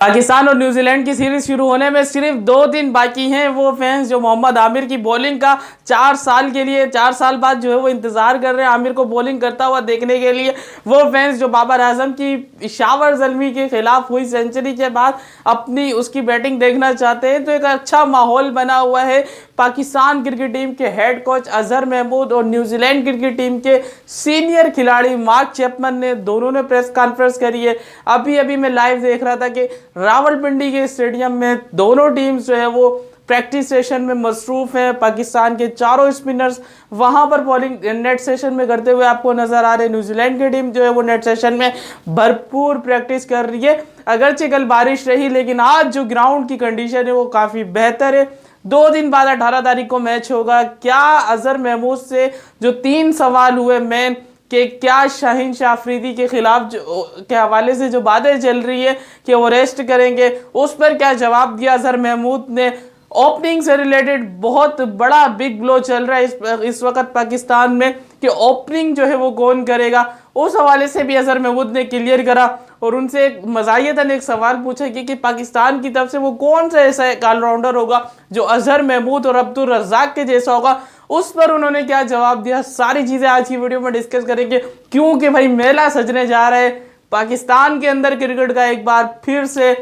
पाकिस्तान और न्यूजीलैंड की सीरीज शुरू होने में सिर्फ 2 दिन बाकी हैं। वो फैंस जो मोहम्मद आमिर की बॉलिंग का 4 साल के लिए 4 साल बाद जो है वो इंतजार कर रहे हैं आमिर को बॉलिंग करता हुआ देखने के लिए, वो फैंस जो बाबर आजम की शावर जल्मी के खिलाफ हुई सेंचुरी के बाद अपनी उसकी बैटिंग देखना चाहते हैं, तो एक अच्छा माहौल बना हुआ है। पाकिस्तान क्रिकेट टीम के हेड कोच अजहर महमूद और न्यूजीलैंड क्रिकेट टीम के सीनियर खिलाड़ी मार्क चैपमैन ने दोनों ने प्रेस कॉन्फ्रेंस करी है। अभी अभी मैं लाइव देख रहा था कि रावलपिंडी के स्टेडियम में दोनों टीम्स जो है वो प्रैक्टिस सेशन में मसरूफ हैं। पाकिस्तान के चारों स्पिनर्स वहां पर बॉलिंग नेट सेशन में करते हुए आपको नजर आ रहे हैं। न्यूजीलैंड की टीम जो है वो नेट सेशन में भरपूर प्रैक्टिस कर रही है। अगरचे कल बारिश रही, लेकिन आज जो ग्राउंड की कंडीशन है वो काफी बेहतर है। 2 दिन बाद 18 तारीख को मैच होगा। क्या अजहर महमूद से जो 3 सवाल हुए मेन कि क्या शाहीन शाह अफरीदी के खिलाफ के हवाले से जो बातें चल रही है कि वो रेस्ट करेंगे, उस पर क्या जवाब दिया अजहर महमूद ने। ओपनिंग से रिलेटेड बहुत बड़ा बिग ब्लो चल रहा है इस वक्त पाकिस्तान में कि ओपनिंग जो है वो कौन करेगा, उस हवाले से भी अजहर महमूद ने क्लियर करा। और उनसे मज़ाहियतन एक सवाल पूछा कि पाकिस्तान की तरफ से वो कौन सा ऐसा ऑलराउंडर होगा जो अजहर महमूद और अब्दुल रज़ाक के जैसा होगा, उस पर उन्होंने क्या जवाब दिया। सारी चीज़ें आज की वीडियो में डिस्कस करेंगे, क्योंकि भाई मेला सजने जा रहा है पाकिस्तान के अंदर क्रिकेट का। एक बार फिर से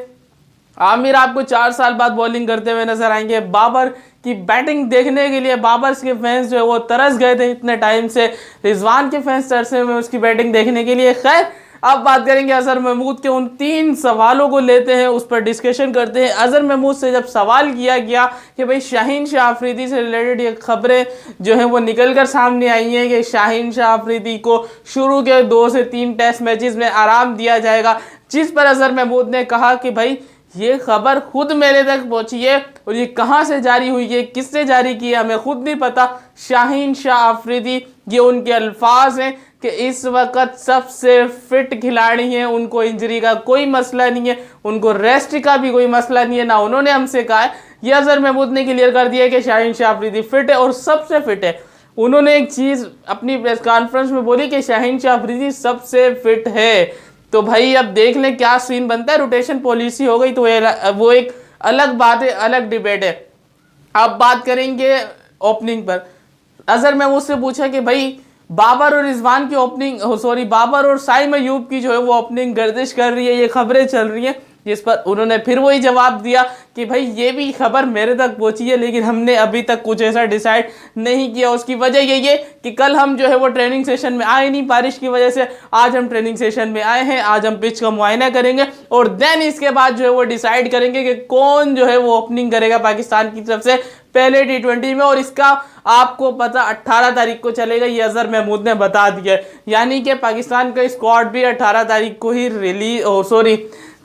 आमिर आपको 4 साल बाद बॉलिंग करते हुए नजर आएंगे। बाबर की बैटिंग देखने के लिए बाबर के फैंस जो है वो तरस गए थे इतने टाइम से। रिजवान के फैंस तरसे हुए उसकी बैटिंग देखने के लिए। खैर, अब बात करेंगे अजहर महमूद के उन 3 सवालों को लेते हैं, उस पर डिस्कशन करते हैं। अजहर महमूद से जब सवाल किया गया कि भाई शाहीन शाह अफरीदी से रिलेटेड ये खबरें जो हैं वो निकल कर सामने आई हैं कि शाहीन शाह अफरीदी को शुरू के 2 से 3 टेस्ट मैचेस में आराम दिया जाएगा, जिस पर अजहर महमूद ने कहा कि भाई ये खबर खुद मेरे तक पहुंची है और ये कहां से जारी हुई है, किससे जारी की है, हमें खुद नहीं पता। शाहीन शाह अफरीदी, ये उनके अल्फाज हैं कि इस वक्त सबसे फिट खिलाड़ी हैं, उनको इंजरी का कोई मसला नहीं है, उनको रेस्ट का भी कोई मसला नहीं है, ना उन्होंने हमसे कहा है। ये अजहर महमूद ने क्लियर कर दिया है कि शाहीन शाह अफरीदी फिट है और सबसे फिट है। उन्होंने एक चीज़ अपनी प्रेस कॉन्फ्रेंस में बोली कि शाहीन शाह अफरीदी सबसे फिट है। तो भाई अब देख लें क्या सीन बनता है। रोटेशन पॉलिसी हो गई तो वो एक अलग बात है, अलग डिबेट है। अब बात करेंगे ओपनिंग पर। अजहर मैं उससे पूछा कि भाई बाबर और रिजवान की ओपनिंग, बाबर और साइम अयूब की जो है वो ओपनिंग गर्दिश कर रही है, ये खबरें चल रही हैं, जिस पर उन्होंने फिर वही जवाब दिया कि भाई ये भी खबर मेरे तक पहुंची है, लेकिन हमने अभी तक कुछ ऐसा डिसाइड नहीं किया। उसकी वजह यही है कि कल हम जो है वो ट्रेनिंग सेशन में आए नहीं बारिश की वजह से। आज हम ट्रेनिंग सेशन में आए हैं, आज हम पिच का मुआयना करेंगे और देन इसके बाद जो है वो डिसाइड करेंगे कि कौन जो है वो ओपनिंग करेगा पाकिस्तान की तरफ से पहले T20 में। और इसका आपको पता 18 तारीख को चलेगा, ये अजहर महमूद ने बता दिया है। यानी कि पाकिस्तान का स्क्वाड भी 18 तारीख को ही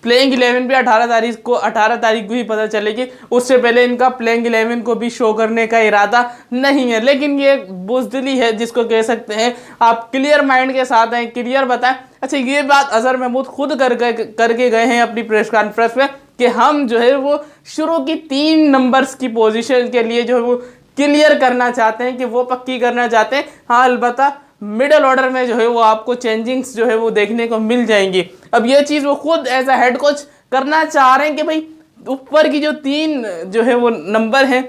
प्लेइंग 11 भी 18 तारीख को ही पता चलेगी। उससे पहले इनका प्लेइंग 11 को भी शो करने का इरादा नहीं है, लेकिन ये बुजदिली है जिसको कह सकते हैं। आप क्लियर माइंड के साथ हैं, क्लियर बताएं। अच्छा, ये बात अजहर महमूद खुद करके गए हैं अपनी प्रेस कॉन्फ्रेंस में कि हम जो है वो शुरू की 3 नंबर्स की पोजीशन के लिए जो है वो क्लियर करना चाहते हैं, कि वो पक्की करना चाहते हैं। हाँ, अलबत्ता मिडल ऑर्डर में जो है वो आपको चेंजिंग्स जो है वो देखने को मिल जाएंगी। अब ये चीज़ वो खुद एज अ हेड कोच करना चाह रहे हैं कि भाई ऊपर की जो 3 जो है वो नंबर हैं,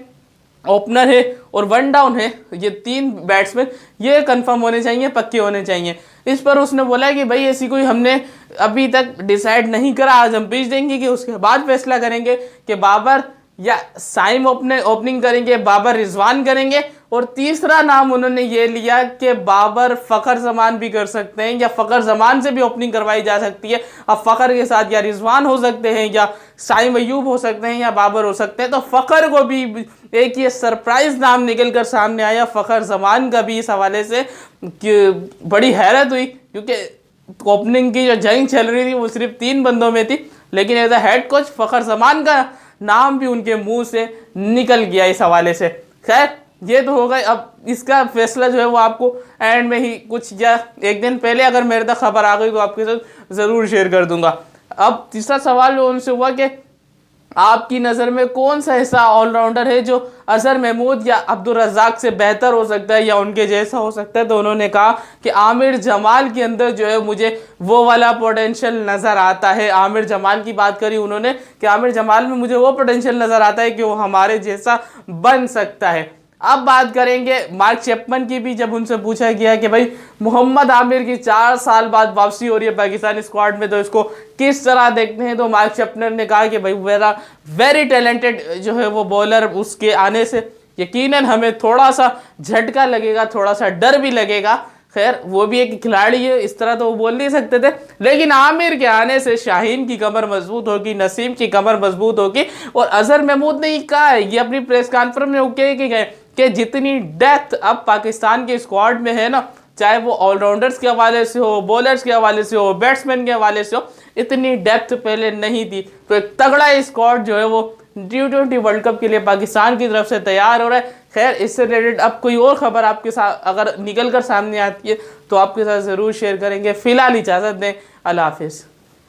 ओपनर है और 1 डाउन है, ये 3 बैट्समैन ये कंफर्म होने चाहिए, पक्के होने चाहिए। इस पर उसने बोला कि भाई ऐसी कोई हमने अभी तक डिसाइड नहीं करा, आज हम पिच देंगे कि उसके बाद फैसला करेंगे कि बाबर या साइम ओपनिंग करेंगे, बाबर रिजवान करेंगे। और तीसरा नाम उन्होंने ये लिया कि बाबर फ़खर जमान भी कर सकते हैं, या फ़खर जमान से भी ओपनिंग करवाई जा सकती है। अब फ़खर के साथ या रिजवान हो सकते हैं, या साइम अयूब हो सकते हैं, या बाबर हो सकते हैं। तो फ़खर को भी एक ये सरप्राइज नाम निकल कर सामने आया फ़खर जमान का भी। इस हवाले से कि बड़ी हैरत हुई, क्योंकि ओपनिंग की जो जंग चल रही थी वो सिर्फ 3 बंदों में थी, लेकिन as a head coach Fakhar Zaman का नाम भी उनके मुंह से निकल गया इस हवाले से। खैर, ये तो हो गए। अब इसका फैसला जो है वो आपको एंड में ही कुछ या एक दिन पहले अगर मेरे तक खबर आ गई तो आपके साथ ज़रूर शेयर कर दूंगा। अब तीसरा सवाल जो उनसे हुआ कि आपकी नज़र में कौन सा ऐसा ऑलराउंडर है जो अजहर महमूद या अब्दुल रज़ाक से बेहतर हो सकता है या उनके जैसा हो सकता है? तो उन्होंने कहा कि आमिर जमाल के अंदर जो है मुझे वो वाला पोटेंशियल नज़र आता है। आमिर जमाल की बात करी उन्होंने कि आमिर जमाल में मुझे वो पोटेंशियल नज़र आता है कि वो हमारे जैसा बन सकता है। अब बात करेंगे मार्क चैपमैन की भी, जब उनसे पूछा गया कि भाई मोहम्मद आमिर की 4 साल बाद वापसी हो रही है पाकिस्तानी स्क्वाड में, तो इसको किस तरह देखते हैं? तो मार्क चैपमैन ने कहा कि भाई मेरा वेरी टैलेंटेड जो है वो बॉलर, उसके आने से यकीनन हमें थोड़ा सा झटका लगेगा, थोड़ा सा डर भी लगेगा। खैर वो भी एक खिलाड़ी है, इस तरह तो वो बोल नहीं सकते थे, लेकिन आमिर के आने से शाहीन की कमर मजबूत होगी, नसीम की कमर मजबूत होगी। और अजहर महमूद ने कहा है, ये अपनी प्रेस कॉन्फ्रेंस में कह के गए कि जितनी डेप्थ अब पाकिस्तान के स्क्वाड में है ना, चाहे वो ऑलराउंडर्स के हवाले से हो, बॉलर्स के हवाले से हो, बैट्समैन के हवाले से हो, इतनी डेप्थ पहले नहीं थी। तो एक तगड़ा स्क्वाड जो है वो T20 वर्ल्ड कप के लिए पाकिस्तान की तरफ से तैयार हो रहा है। खैर इससे रिलेटेड अब कोई और खबर आपके साथ अगर निकल कर सामने आती है तो आपके साथ ज़रूर शेयर करेंगे। फिलहाल इजाज़त दें, अल्लाह हाफिज़।